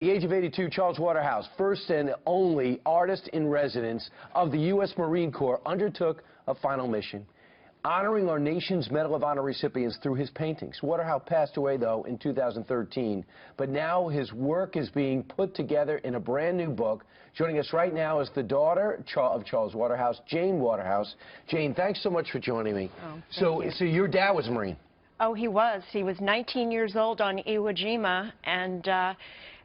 The age of 82, Charles Waterhouse, first and only artist in residence of the U.S. Marine Corps, undertook a final mission, honoring our nation's Medal of Honor recipients through his paintings. Waterhouse passed away, though, in 2013, but now his work is being put together in a brand new book. Joining us right now is the daughter of Charles Waterhouse, Jane Waterhouse. Jane, thanks so much for joining me. So your dad was a Marine? Oh, he was. He was 19 years old on Iwo Jima, and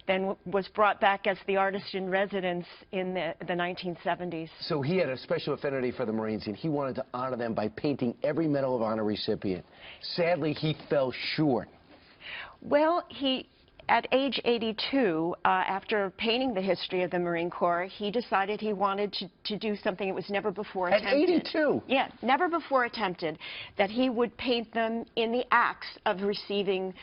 then was brought back as the artist in residence in the 1970s. So he had a special affinity for the Marines, and he wanted to honor them by painting every Medal of Honor recipient. Sadly, he fell short. Well, at age 82, after painting the history of the Marine Corps, he decided he wanted to do something that was never before attempted. At 82? Yeah, never before attempted, that he would paint them in the acts of receiving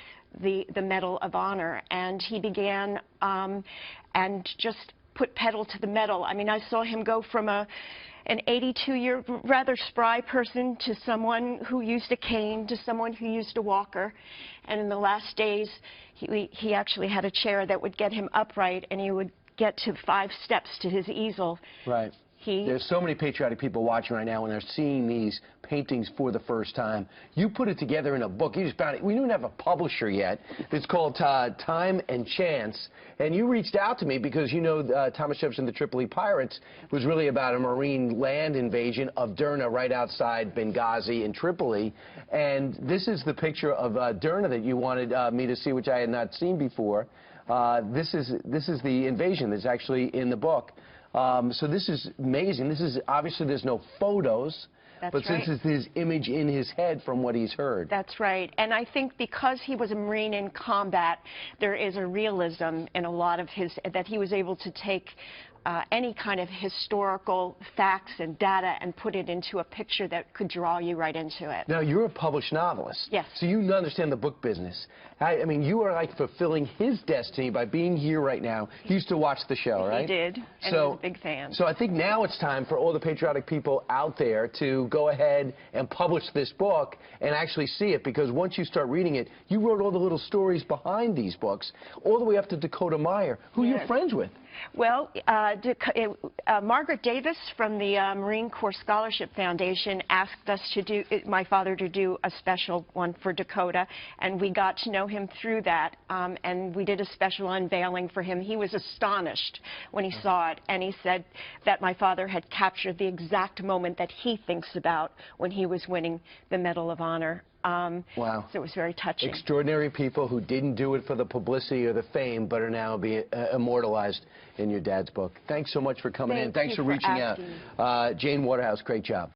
the Medal of Honor. And he began and just put pedal to the metal. I mean, I saw him go from an 82-year rather spry person to someone who used a cane to someone who used a walker. And in the last days, he actually had a chair that would get him upright, and he would get to 5 steps to his easel. Right. There's so many patriotic people watching right now, and they're seeing these paintings for the first time. You put it together in a book. You just found it. We don't have a publisher yet. It's called Time and Chance. And you reached out to me because you know Thomas Jefferson, the Tripoli Pirates, was really about a Marine land invasion of Derna right outside Benghazi in Tripoli. And this is the picture of Derna that you wanted me to see, which I had not seen before. This is the invasion that's actually in the book. So this is amazing. This is obviously there's no photos, but right. Since it's his image in his head from what he's heard. That's right. And I think because he was a Marine in combat, there is a realism in a lot of his, that he was able to take any kind of historical facts and data and put it into a picture that could draw you right into it. Now, you're a published novelist. Yes. So you understand the book business. I mean, you are like fulfilling his destiny by being here right now. He used to watch the show, right? He did, and he was a big fan. So I think now it's time for all the patriotic people out there to go ahead and publish this book and actually see it, because once you start reading it, you wrote all the little stories behind these books, all the way up to Dakota Meyer, who you're friends with. Well, Margaret Davis from the Marine Corps Scholarship Foundation asked us to do, my father to do a special one for Dakota, and we got to know him through that, and we did a special unveiling for him. He was astonished when he saw it, and he said that my father had captured the exact moment that he thinks about when he was winning the Medal of Honor. Wow. So it was very touching. Extraordinary people who didn't do it for the publicity or the fame, but are now being immortalized in your dad's book. Thanks so much for coming in. Thanks for reaching out. Jane Waterhouse, great job.